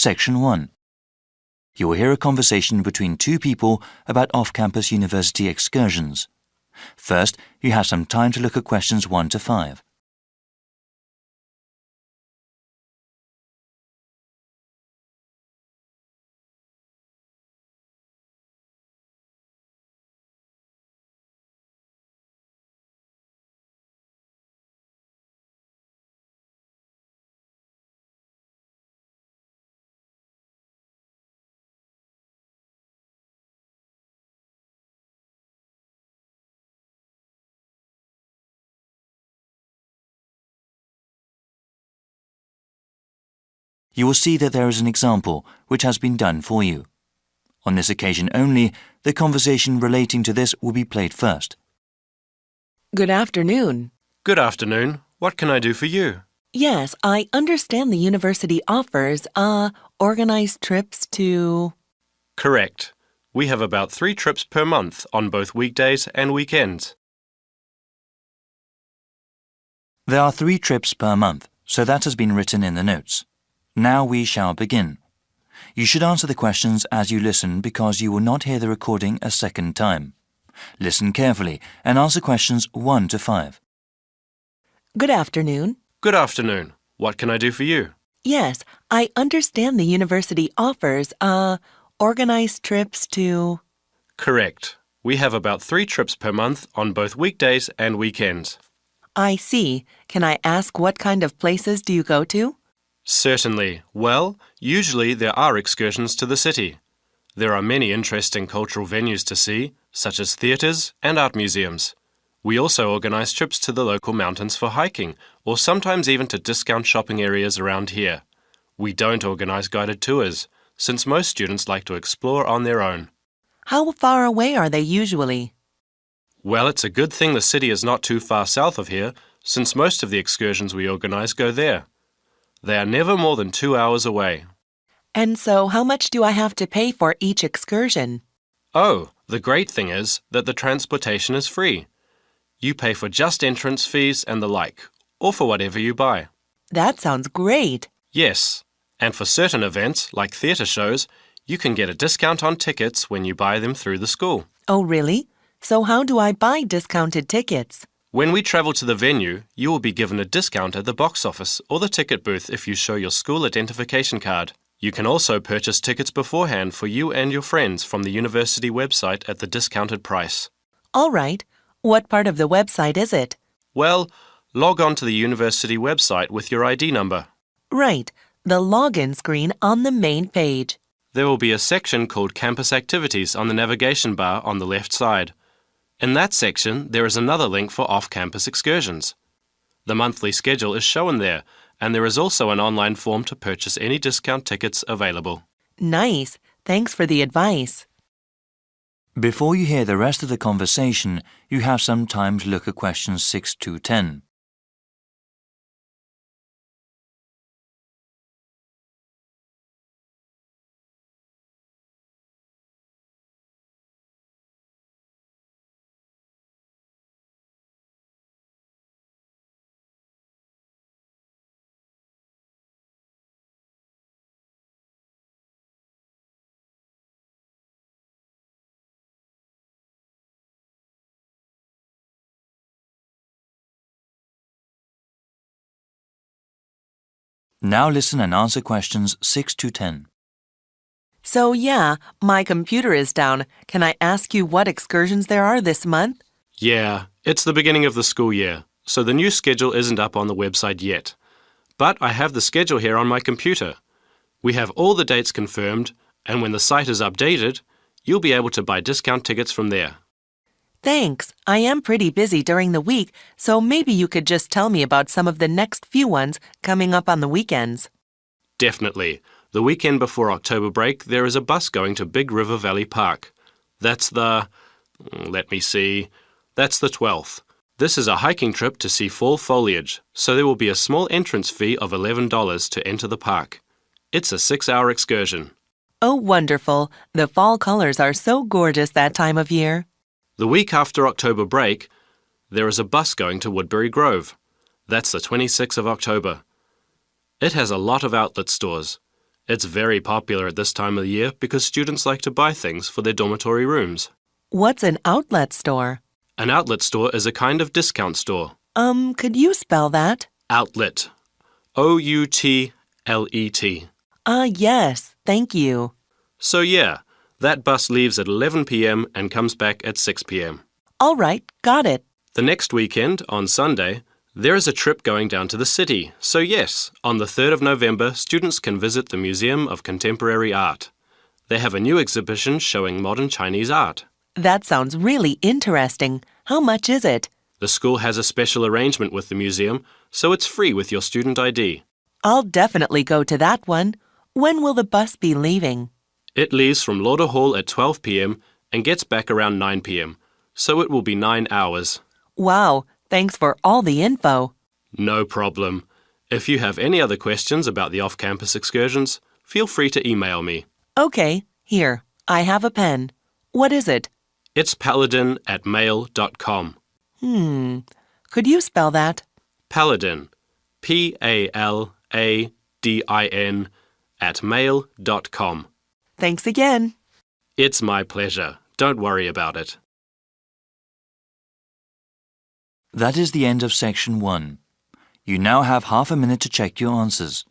Section 1. You will hear a conversation between two people about off-campus university excursions. First, you have some time to look at questions 1 to 5. You will see that there is an example which has been done for you. On this occasion only, the conversation relating to this will be played first. Good afternoon. Good afternoon. What can I do for you? Yes, I understand the university offers, organized trips to... Correct. We have about 3 trips per month on both weekdays and weekends. There are 3 trips per month, so that has been written in the notes. Now we shall begin. You should answer the questions as you listen because you will not hear the recording a second time. Listen carefully and answer questions 1 to 5. Good afternoon. Good afternoon. What can I do for you? Yes, I understand the university offers, organized trips to... Correct. We have about 3 trips per month on both weekdays and weekends. I see. Can I ask what kind of places do you go to? Certainly. Well, usually there are excursions to the city. There are many interesting cultural venues to see, such as theatres and art museums. We also organise trips to the local mountains for hiking, or sometimes even to discount shopping areas around here. We don't organise guided tours, since most students like to explore on their own. How far away are they usually? Well, it's a good thing the city is not too far south of here, since most of the excursions we organise go there. They are never more than 2 hours away. And so how much do I have to pay for each excursion? Oh, the great thing is that the transportation is free. You pay for just entrance fees and the like, or for whatever you buy. That sounds great. Yes, and for certain events, like theatre shows, you can get a discount on tickets when you buy them through the school. Oh, really? So how do I buy discounted tickets? When we travel to the venue, you will be given a discount at the box office or the ticket booth if you show your school identification card. You can also purchase tickets beforehand for you and your friends from the university website at the discounted price. All right. What part of the website is it? Well, log on to the university website with your ID number. Right. The login screen on the main page. There will be a section called Campus Activities on the navigation bar on the left side. In that section, there is another link for off-campus excursions. The monthly schedule is shown there, and there is also an online form to purchase any discount tickets available. Nice. Thanks for the advice. Before you hear the rest of the conversation, you have some time to look at questions 6 to 10. Now listen and answer questions 6 to 10. So yeah, my computer is down. Can I ask you what excursions there are this month? Yeah, it's the beginning of the school year, so the new schedule isn't up on the website yet. But I have the schedule here on my computer. We have all the dates confirmed, and when the site is updated, you'll be able to buy discount tickets from there. Thanks. I am pretty busy during the week, so maybe you could just tell me about some of the next few ones coming up on the weekends. Definitely. The weekend before October break, there is a bus going to Big River Valley Park. That's the 12th. This is a hiking trip to see fall foliage, so there will be a small entrance fee of $11 to enter the park. It's a 6-hour excursion. Oh, wonderful. The fall colors are so gorgeous that time of year. The week after October break, there is a bus going to Woodbury Grove. That's the 26th of October. It has a lot of outlet stores. It's very popular at this time of the year because students like to buy things for their dormitory rooms. What's an outlet store? An outlet store is a kind of discount store. Could you spell that? Outlet. Outlet. Yes, thank you. So yeah, that bus leaves at 11 p.m. and comes back at 6 p.m. All right, got it. The next weekend, on Sunday, there is a trip going down to the city. So yes, on the 3rd of November, students can visit the Museum of Contemporary Art. They have a new exhibition showing modern Chinese art. That sounds really interesting. How much is it? The school has a special arrangement with the museum, so it's free with your student ID. I'll definitely go to that one. When will the bus be leaving? It leaves from Lauder Hall at 12 p.m. and gets back around 9 p.m., so it will be 9 hours. Wow, thanks for all the info. No problem. If you have any other questions about the off-campus excursions, feel free to email me. Okay, here, I have a pen. What is it? It's paladin@mail.com. Could you spell that? Paladin. Paladin @mail.com. Thanks again. It's my pleasure. Don't worry about it. That is the end of section 1. You now have half a minute to check your answers.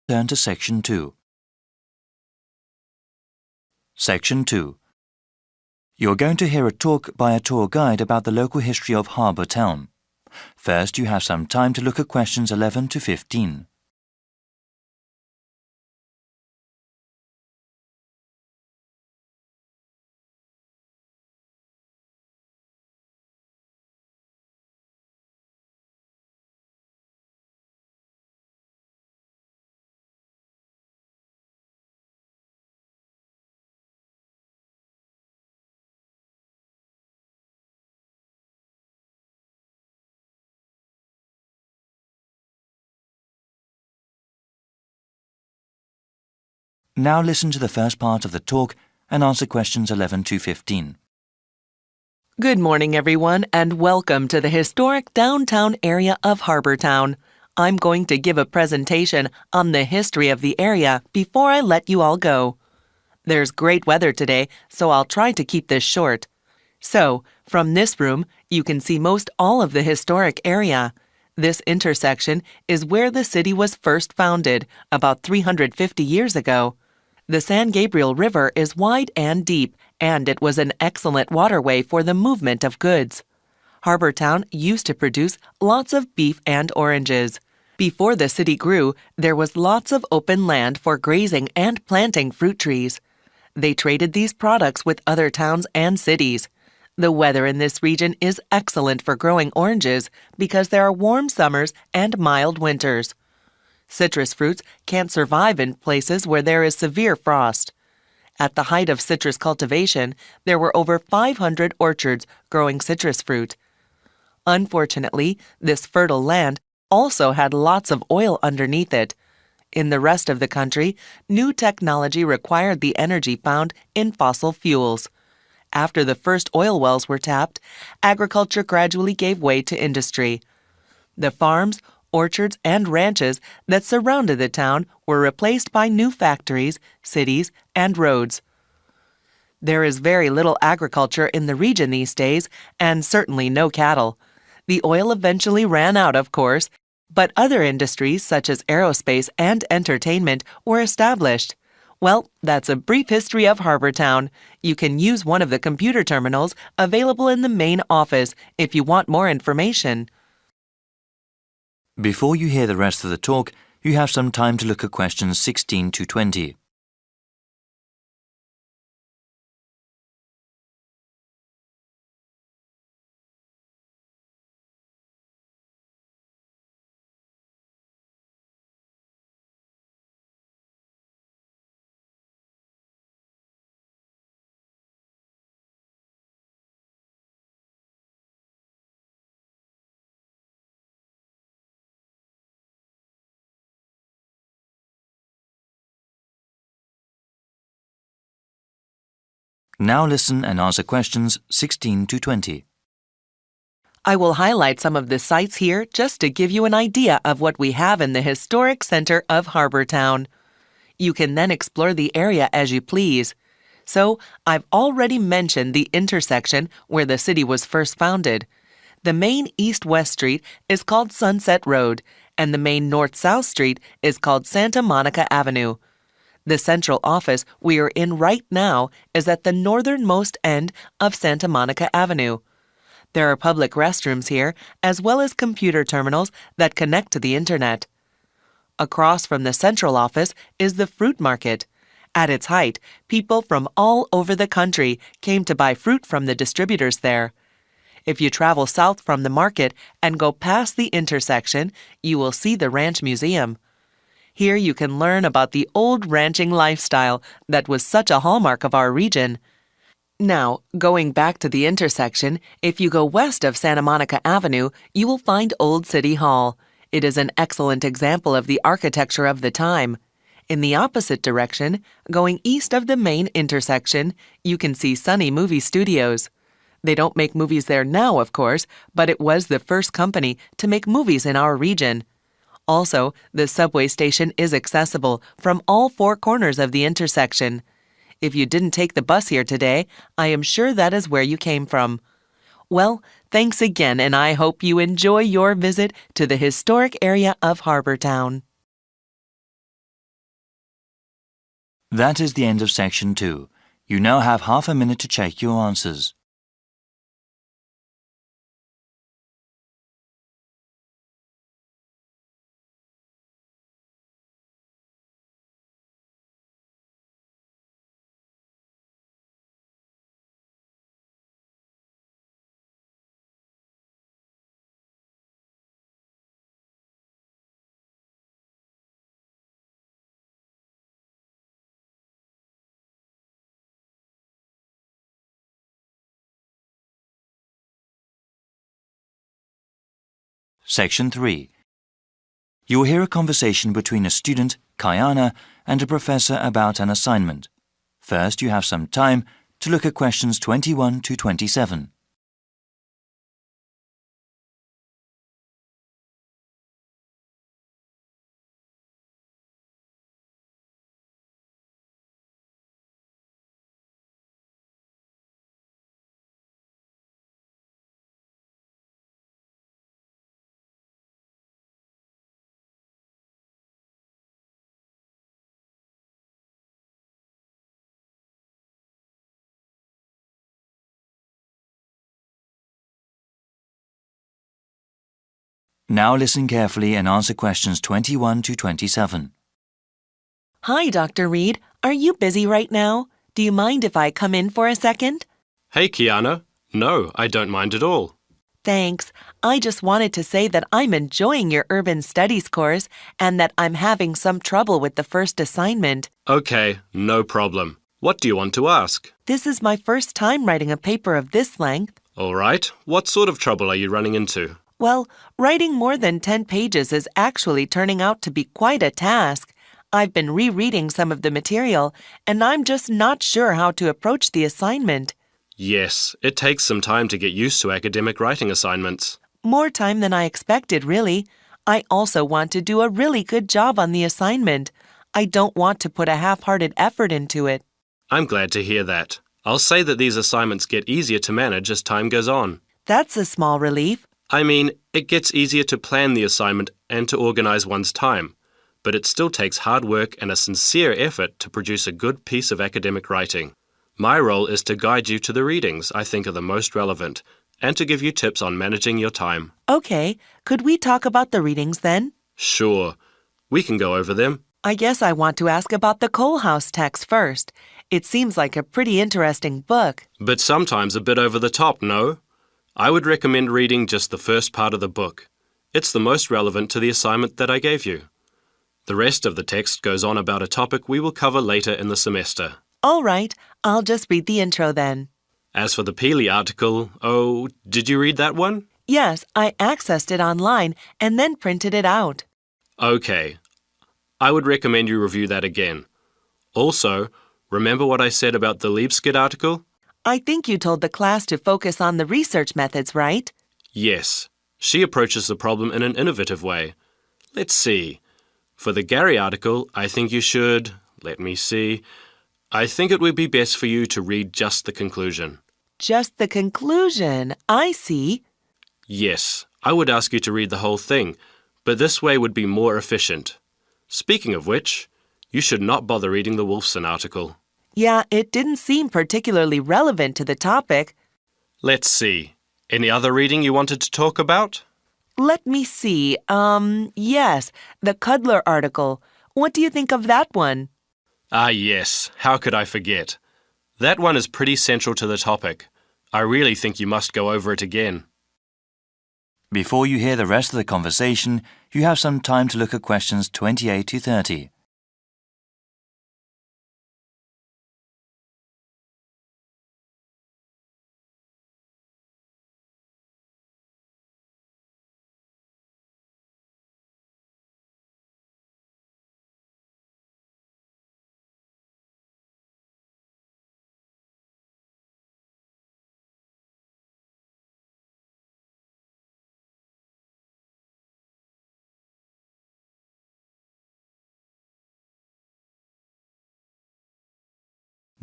Turn to section 2. Section 2. You're going to hear a talk by a tour guide about the local history of Harbour Town. First, you have some time to look at questions 11 to 15. Now listen to the first part of the talk and answer questions 11 to 15. Good morning, everyone, and welcome to the historic downtown area of Harbour Town. I'm going to give a presentation on the history of the area before I let you all go. There's great weather today, so I'll try to keep this short. So, from this room, you can see most all of the historic area. This intersection is where the city was first founded, about 350 years ago. The San Gabriel River is wide and deep, and it was an excellent waterway for the movement of goods. Harbour Town used to produce lots of beef and oranges. Before the city grew, there was lots of open land for grazing and planting fruit trees. They traded these products with other towns and cities. The weather in this region is excellent for growing oranges because there are warm summers and mild winters. Citrus fruits can't survive in places where there is severe frost. At the height of citrus cultivation, there were over 500 orchards growing citrus fruit. Unfortunately, this fertile land also had lots of oil underneath it. In the rest of the country, new technology required the energy found in fossil fuels. After the first oil wells were tapped, agriculture gradually gave way to industry. The farms, orchards, and ranches that surrounded the town were replaced by new factories, cities, and roads. There is very little agriculture in the region these days, and certainly no cattle. The oil eventually ran out, of course, but other industries such as aerospace and entertainment were established. Well, that's a brief history of Harbour Town. You can use one of the computer terminals available in the main office if you want more information. Before you hear the rest of the talk, you have some time to look at questions 16 to 20. Now listen and answer questions 16 to 20. I will highlight some of the sites here just to give you an idea of what we have in the historic center of Harbor Town. You can then explore the area as you please. So, I've already mentioned the intersection where the city was first founded. The main east-west street is called Sunset Road, and the main north-south street is called Santa Monica Avenue. The central office we are in right now is at the northernmost end of Santa Monica Avenue. There are public restrooms here, as well as computer terminals that connect to the internet. Across from the central office is the fruit market. At its height, people from all over the country came to buy fruit from the distributors there. If you travel south from the market and go past the intersection, you will see the Ranch Museum. Here you can learn about the old ranching lifestyle that was such a hallmark of our region. Now, going back to the intersection, if you go west of Santa Monica Avenue, you will find Old City Hall. It is an excellent example of the architecture of the time. In the opposite direction, going east of the main intersection, you can see Sunny Movie Studios. They don't make movies there now, of course, but it was the first company to make movies in our region. Also, the subway station is accessible from all four corners of the intersection. If you didn't take the bus here today, I am sure that is where you came from. Well, thanks again, and I hope you enjoy your visit to the historic area of Harbor Town. That is the end of Section 2. You now have half a minute to check your answers. Section 3. You will hear a conversation between a student, Kayana, and a professor about an assignment. First, you have some time to look at questions 21 to 27. Now listen carefully and answer questions 21 to 27. Hi, Dr. Reed. Are you busy right now? Do you mind if I come in for a second? Hey, Kiana. No, I don't mind at all. Thanks. I just wanted to say that I'm enjoying your urban studies course and that I'm having some trouble with the first assignment. Okay, no problem. What do you want to ask? This is my first time writing a paper of this length. All right. What sort of trouble are you running into? Well, writing more than 10 pages is actually turning out to be quite a task. I've been rereading some of the material, and I'm just not sure how to approach the assignment. Yes, it takes some time to get used to academic writing assignments. More time than I expected, really. I also want to do a really good job on the assignment. I don't want to put a half-hearted effort into it. I'm glad to hear that. I'll say that these assignments get easier to manage as time goes on. That's a small relief. I mean, it gets easier to plan the assignment and to organize one's time, but it still takes hard work and a sincere effort to produce a good piece of academic writing. My role is to guide you to the readings I think are the most relevant and to give you tips on managing your time. Okay, could we talk about the readings then? Sure. We can go over them. I guess I want to ask about the Coal House text first. It seems like a pretty interesting book. But sometimes a bit over the top, no? I would recommend reading just the first part of the book. It's the most relevant to the assignment that I gave you. The rest of the text goes on about a topic we will cover later in the semester. All right, I'll just read the intro then. As for the Peely article, oh, did you read that one? Yes, I accessed it online and then printed it out. Okay. I would recommend you review that again. Also, Remember what I said about the Liebskid article? I think you told the class to focus on the research methods, right? Yes. She approaches the problem in an innovative way. Let's see. For the Gary article, I think you should... Let me see. I think it would be best for you to read just the conclusion. Just the conclusion. I see. Yes, I would ask you to read the whole thing, but this way would be more efficient. Speaking of which, you should not bother reading the Wolfson article. Yeah, it didn't seem particularly relevant to the topic. Let's see. Any other reading you wanted to talk about? Let me see. Yes, the Cudler article. What do you think of that one? Ah, yes. How could I forget? That one is pretty central to the topic. I really think you must go over it again. Before you hear the rest of the conversation, you have some time to look at questions 28 to 30.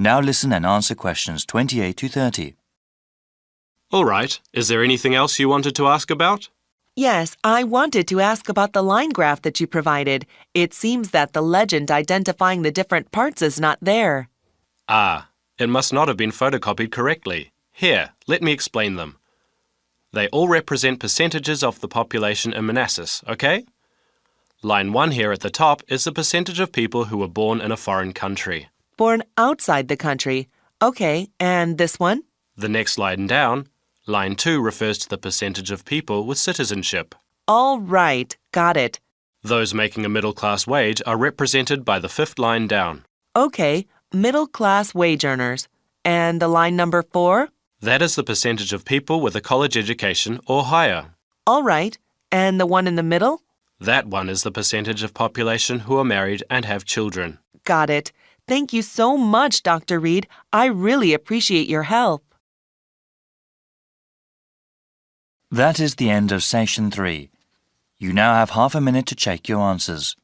Now listen and answer questions 28 to 30. All right. Is there anything else you wanted to ask about? Yes, I wanted to ask about the line graph that you provided. It seems that the legend identifying the different parts is not there. Ah, it must not have been photocopied correctly. Here, let me explain them. They all represent percentages of the population in Manassas, okay? Line 1 here at the top is the percentage of people who were born in a foreign country. Born outside the country. Okay, and this one? The next line down, line 2 refers to the percentage of people with citizenship. All right, got it. Those making a middle-class wage are represented by the fifth line down. Okay, middle-class wage earners. And the line number 4? That is the percentage of people with a college education or higher. All right, and the one in the middle? That one is the percentage of population who are married and have children. Got it. Thank you so much, Dr. Reed. I really appreciate your help. That is the end of Session 3. You now have half a minute to check your answers.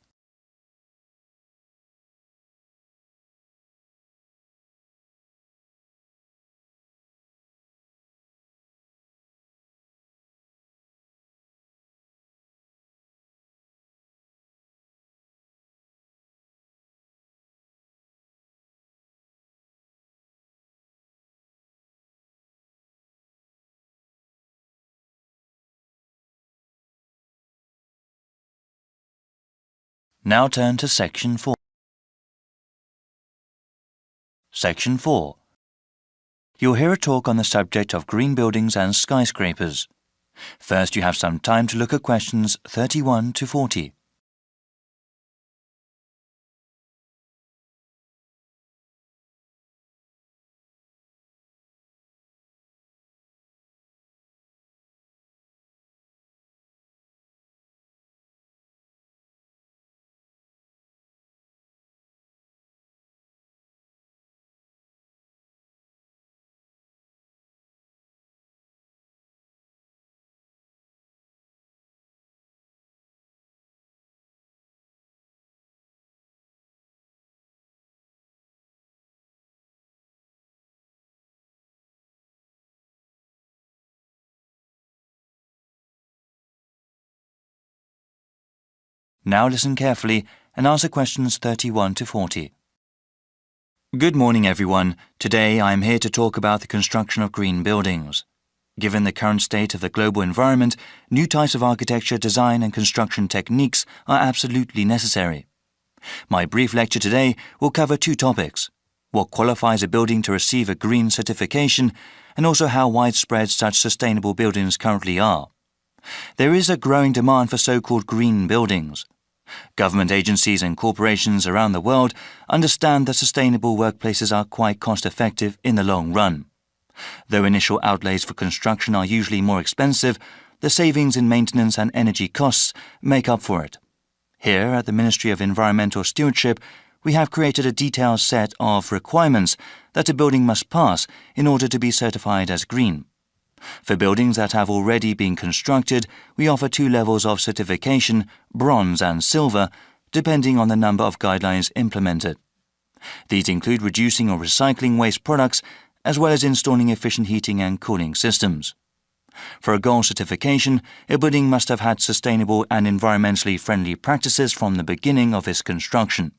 Now turn to Section 4. Section 4. You'll hear a talk on the subject of green buildings and skyscrapers. First, you have some time to look at questions 31 to 40. Now listen carefully and answer questions 31 to 40. Good morning, everyone. Today I am here to talk about the construction of green buildings. Given the current state of the global environment, new types of architecture, design and construction techniques are absolutely necessary. My brief lecture today will cover two topics: what qualifies a building to receive a green certification, and also how widespread such sustainable buildings currently are. There is a growing demand for so-called green buildings. Government agencies and corporations around the world understand that sustainable workplaces are quite cost-effective in the long run. Though initial outlays for construction are usually more expensive, the savings in maintenance and energy costs make up for it. Here at the Ministry of Environmental Stewardship, we have created a detailed set of requirements that a building must pass in order to be certified as green. For buildings that have already been constructed, we offer 2 levels of certification, bronze and silver, depending on the number of guidelines implemented. These include reducing or recycling waste products, as well as installing efficient heating and cooling systems. For a gold certification, a building must have had sustainable and environmentally friendly practices from the beginning of its construction.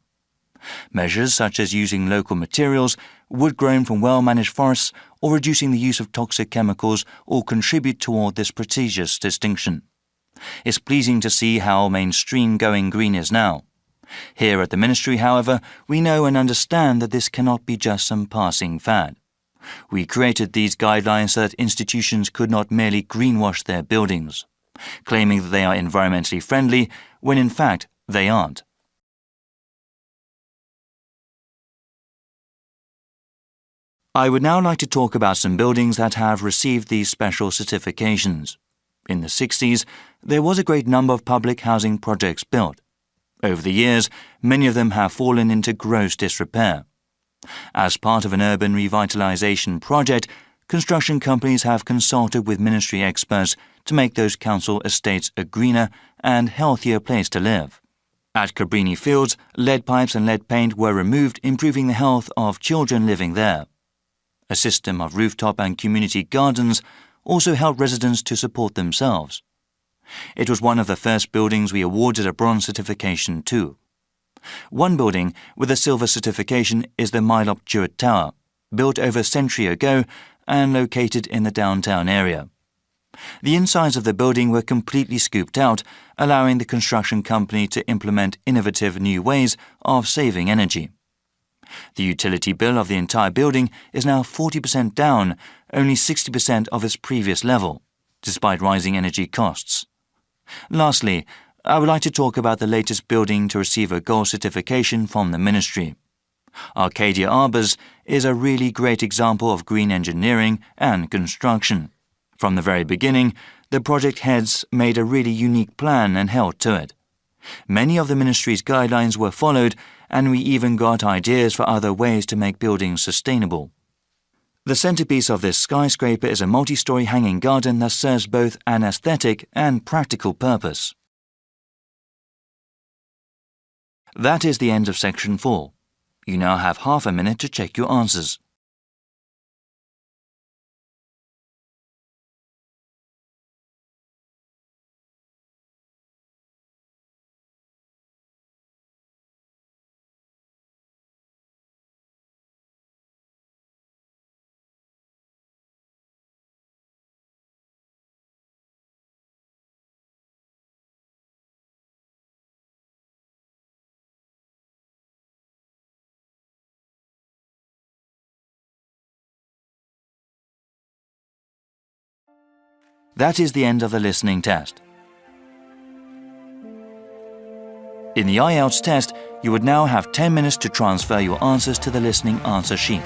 Measures such as using local materials, wood grown from well-managed forests, or reducing the use of toxic chemicals all contribute toward this prestigious distinction. It's pleasing to see how mainstream going green is now. Here at the Ministry, however, we know and understand that this cannot be just some passing fad. We created these guidelines so that institutions could not merely greenwash their buildings, claiming that they are environmentally friendly when in fact they aren't. I would now like to talk about some buildings that have received these special certifications. In the 60s, there was a great number of public housing projects built. Over the years, many of them have fallen into gross disrepair. As part of an urban revitalization project, construction companies have consulted with ministry experts to make those council estates a greener and healthier place to live. At Cabrini Fields, lead pipes and lead paint were removed, improving the health of children living there. A system of rooftop and community gardens also helped residents to support themselves. It was one of the first buildings we awarded a bronze certification to. One building with a silver certification is the Milop Jewett Tower, built over a century ago and located in the downtown area. The insides of the building were completely scooped out, allowing the construction company to implement innovative new ways of saving energy. The utility bill of the entire building is now 40% down, only 60% of its previous level, despite rising energy costs. Lastly, I would like to talk about the latest building to receive a gold certification from the Ministry. Arcadia Arbours is a really great example of green engineering and construction. From the very beginning, the project heads made a really unique plan and held to it. Many of the Ministry's guidelines were followed, and we even got ideas for other ways to make buildings sustainable. The centerpiece of this skyscraper is a multi-story hanging garden that serves both an aesthetic and practical purpose. That is the end of section 4. You now have half a minute to check your answers. That is the end of the listening test. In the IELTS test, you would now have 10 minutes to transfer your answers to the listening answer sheet.